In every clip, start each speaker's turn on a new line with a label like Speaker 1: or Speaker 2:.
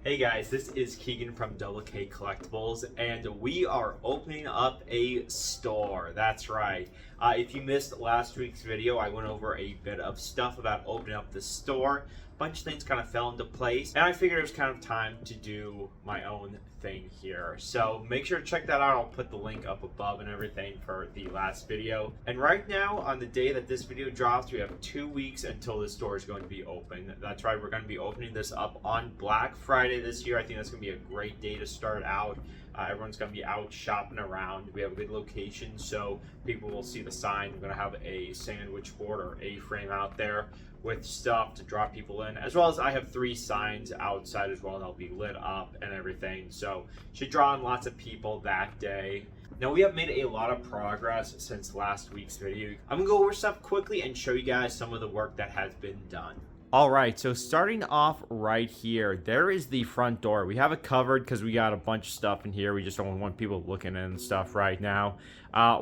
Speaker 1: Hey guys, this is Keegan from DoubleKCollectibles, and we are opening up a store. That's right. If you missed last week's video, I went over a bit of stuff about opening up the store. A bunch of things kind of fell into place, and I figured it was kind of time to do my own thing here. So make sure to check that out. I'll put the link up above and everything for the last video. And right now, on the day that this video drops, we have 2 weeks until the store is going to be open. That's right, we're going to be opening this up on Black Friday this year. I think that's going to be a great day to start out. Everyone's going to be out shopping around. We have a good location, so people will see the sign. We're going to have a sandwich board or A-frame out there with stuff to draw people in, as well as I have 3 signs outside as well. They'll be lit up and everything, so should draw in lots of people that day. Now, we have made a lot of progress since last week's video. I'm gonna go over stuff quickly and show you guys some of the work that has been done. All right, so starting off right here, there is the front door. We have it covered because we got a bunch of stuff in here. We just don't want people looking in and stuff right now.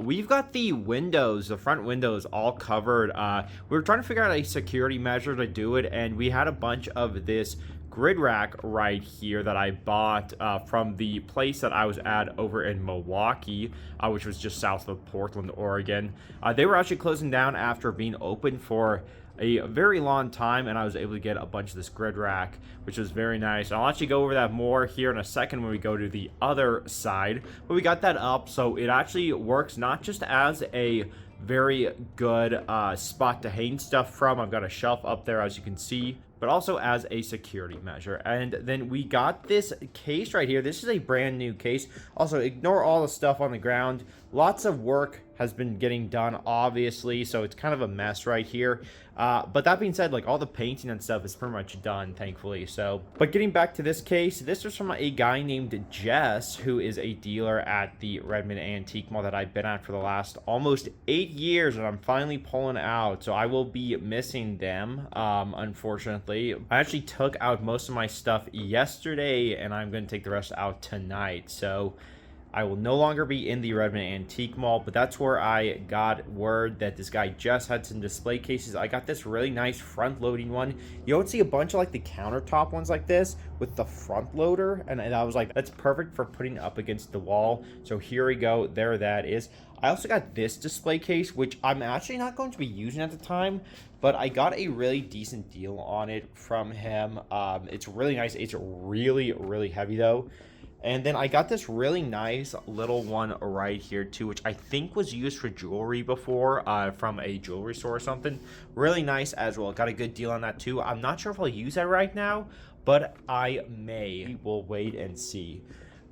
Speaker 1: We've got the windows, the front windows all covered. We were trying to figure out a security measure to do it, and we had a bunch of this grid rack right here that I bought from the place that I was at over in Milwaukee, which was just south of Portland, Oregon. They were actually closing down after being open for a very long time, and I was able to get a bunch of this grid rack, which was very nice. I'll actually go over that more here in a second when we go to the other side, but we got that up, so it actually works not just as a very good spot to hang stuff from. I've got a shelf up there, as you can see, but also as a security measure. And then we got this case right here. This is a brand new case. Also, ignore all the stuff on the ground. Lots of work has been getting done, obviously, so it's kind of a mess right here. But that being said, like, all the painting and stuff is pretty much done, thankfully. So, but getting back to this case, this was from a guy named Jess, who is a dealer at the Redmond Antique Mall that I've been at for the last almost 8 years, and I'm finally pulling out. So I will be missing them, unfortunately. I actually took out most of my stuff yesterday, and I'm going to take the rest out tonight. So I will no longer be in the Redmond Antique Mall, but that's where I got word that this guy Jess had some display cases. I got this really nice front-loading one. You don't see a bunch of like the countertop ones like this with the front loader, and I was like, that's perfect for putting up against the wall. So here we go. There that is. I also got this display case, which I'm actually not going to be using at the time, but I got a really decent deal on it from him. It's really nice. It's really, really heavy though. And then I got this really nice little one right here too, which I think was used for jewelry before from a jewelry store or something. Really nice as well. Got a good deal on that too. I'm not sure if I'll use that right now, but I may. We'll wait and see.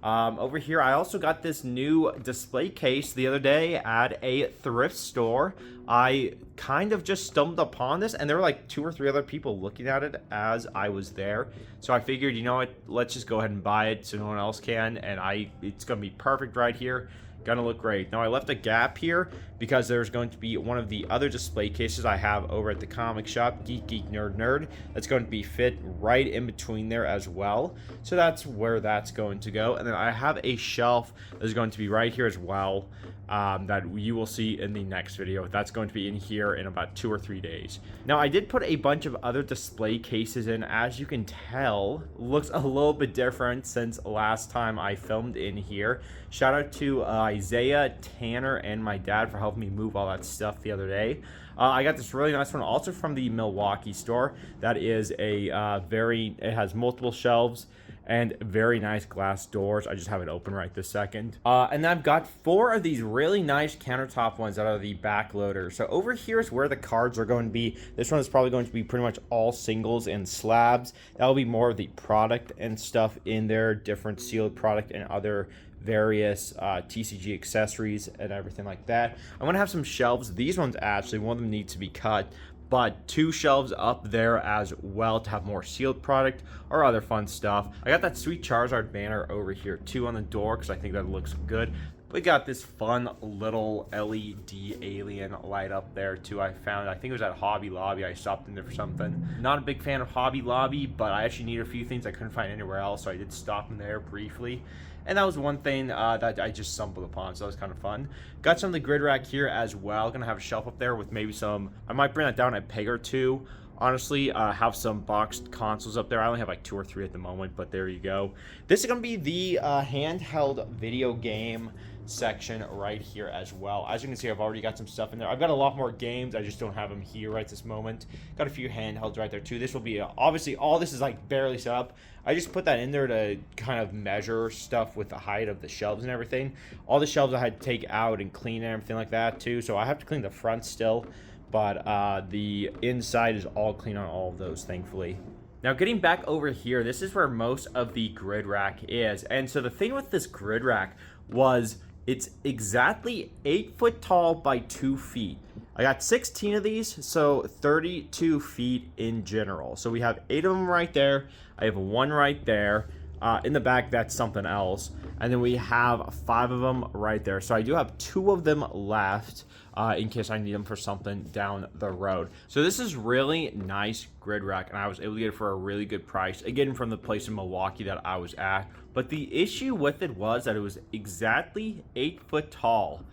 Speaker 1: Over here, I also got this new display case the other day at a thrift store. I kind of just stumbled upon this, and there were like 2 or 3 other people looking at it as I was there. So I figured, you know what, let's just go ahead and buy it so no one else can, and it's going to be perfect right here. Gonna look great. Now I left a gap here because there's going to be one of the other display cases I have over at the comic shop, Geek Geek Nerd Nerd, that's going to be fit right in between there as well. So that's where that's going to go. And then I have a shelf that's going to be right here as well, that you will see in the next video. That's going to be in here in about 2 or 3 days. Now I did put a bunch of other display cases in. As you can tell, looks a little bit different since last time I filmed in here. Shout out to Isaiah, Tanner, and my dad for helping me move all that stuff the other day. I got this really nice one also from the Milwaukee store. That is a it has multiple shelves and very nice glass doors. I just have it open right this second. And I've got 4 of these really nice countertop ones that are the back loaders. So over here is where the cards are going to be. This one is probably going to be pretty much all singles and slabs. That will be more of the product and stuff in there, different sealed product and other various TCG accessories and everything like that. I'm going to have some shelves. These ones actually, one of them needs to be cut, but 2 shelves up there as well to have more sealed product or other fun stuff. I got that sweet Charizard banner over here too on the door because I think that looks good. We got this fun little LED alien light up there too. I found, I think it was at Hobby Lobby. I stopped in there for something. Not a big fan of Hobby Lobby, but I actually needed a few things I couldn't find anywhere else, so I did stop in there briefly. And that was one thing that I just stumbled upon, so that was kind of fun. Got some of the grid rack here as well. Gonna have a shelf up there with maybe some, I might bring that down a peg or two,
Speaker 2: honestly. Have some boxed consoles up there. I only have like 2 or 3 at the moment, but there you go. This is going to be the handheld video game section right here as well. As you can see, I've already got some stuff in there. I've got a lot more games. I just don't have them here right this moment. Got a few handhelds right there too. This will be obviously all this is like barely set up. I just put that in there to kind of measure stuff with the height of the shelves and everything. All the shelves I had to take out and clean and everything like that too. So I have to clean the front still, but the inside is all clean on all of those, thankfully. Now, getting back over here, this is where most of the grid rack is. And so the thing with this grid rack was it's exactly 8 foot tall by 2 feet. I got 16 of these, so 32 feet in general. So we have 8 of them right there. I have 1 right there. In the back, that's something else. And then we have 5 of them right there. So I do have 2 of them left in case I need them for something down the road. So this is really nice grid rack, and I was able to get it for a really good price. Again, from the place in Milwaukee that I was at. But the issue with it was that it was exactly 8 foot tall.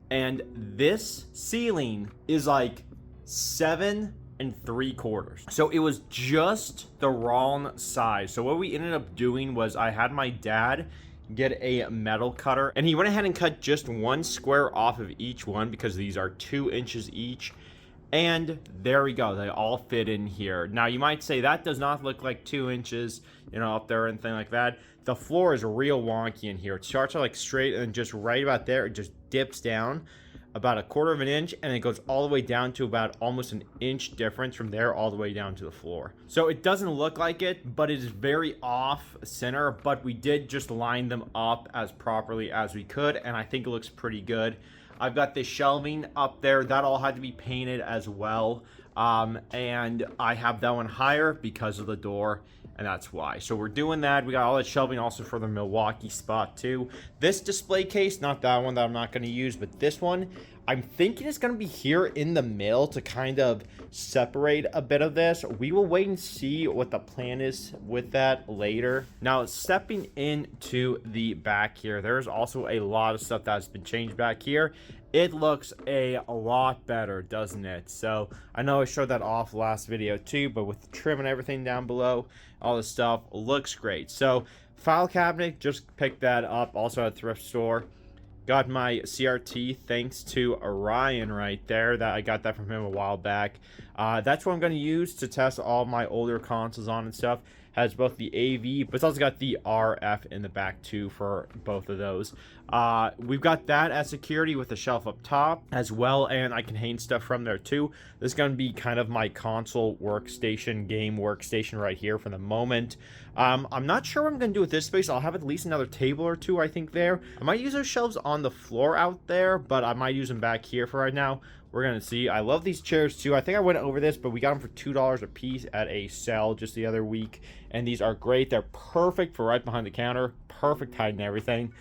Speaker 2: And this ceiling is like 7 3/4. So it was just the wrong size. So what we ended up doing was I had my dad get a metal cutter, and he went ahead and cut just 1 square off of each one because these are 2 inches each. And there we go. They all fit in here. Now you might say that does not look like 2 inches, you know, up there and anything like that. The floor is real wonky in here. It starts out like straight and just right about there, it just dips down about 1/4 of an inch, and it goes all the way down to about almost an inch difference from there all the way down to the floor. So it doesn't look like it, but it is very off center, but we did just line them up as properly as we could, and I think it looks pretty good. I've got this shelving up there. That all had to be painted as well. And I have that one higher because of the door, and that's why. So we're doing that. We got all that shelving also for the Milwaukee spot too. This display case, not that one that I'm not going to use, but this one, I'm thinking it's going to be here in the middle to kind of separate a bit of this. We will wait and see what the plan is with that later. Now, stepping into the back here, there's also a lot of stuff that's been changed back here. It looks a lot better, doesn't it? So I know I showed that off last video too, but with the trim and everything down below, all this stuff looks great. So file cabinet, just picked that up also at a thrift store. Got my CRT thanks to Orion right there. That I got that from him a while back. That's what I'm going to use to test all my older consoles on and stuff. Has both the AV, but it's also got the RF in the back too for both of those. We've got that as security with the shelf up top as well, and I can hang stuff from there too. This is going to be kind of my console workstation, game workstation right here for the moment. I'm not sure what I'm going to do with this space. I'll have at least another table or two, I think, there. I might use those shelves on the floor out there, but I might use them back here for right now. We're going to see. I love these chairs too. I think I went over this, but we got them for $2 a piece at a sale just the other week. And these are great. They're perfect for right behind the counter. Perfect height and everything.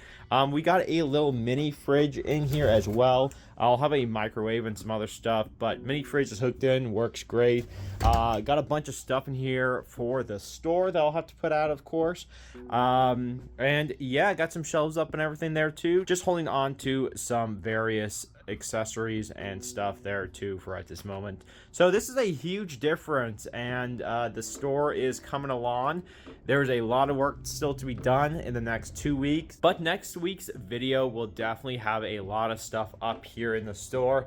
Speaker 2: We got a little mini fridge in here as well. I'll have a microwave and some other stuff, but mini fridge is hooked in, works great. Got a bunch of stuff in here for the store that I'll have to put out, of course. And yeah, got some shelves up and everything there too. Just holding on to some various accessories and stuff there too for at this moment. So this is a huge difference, and the store is coming along. There's a lot of work still to be done in the next 2 weeks, but next week's video will definitely have a lot of stuff up here in the store.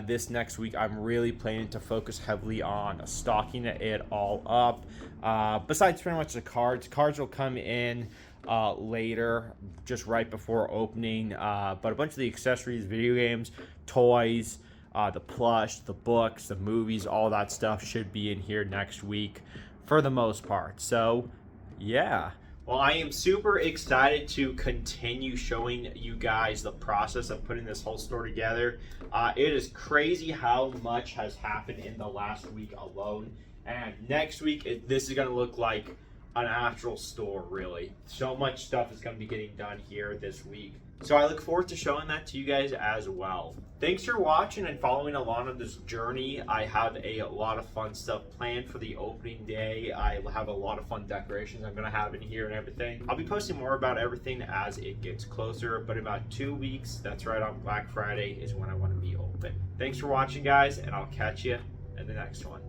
Speaker 2: This next week I'm really planning to focus heavily on stocking it all up. Besides pretty much the cards will come in later, just right before opening, but a bunch of the accessories, video games, toys, the plush, the books, the movies, all that stuff should be in here next week for the most part. So yeah,
Speaker 1: well, I am super excited to continue showing you guys the process of putting this whole store together. It is crazy how much has happened in the last week alone, and next week this is going to look like an actual store, really. So much stuff is going to be getting done here this week. So I look forward to showing that to you guys as well. Thanks for watching and following along on this journey. I have a lot of fun stuff planned for the opening day. I have a lot of fun decorations I'm going to have in here and everything. I'll be posting more about everything as it gets closer, but in about 2 weeks, that's right, on Black Friday is when I want to be open. Thanks for watching, guys, and I'll catch you in the next one.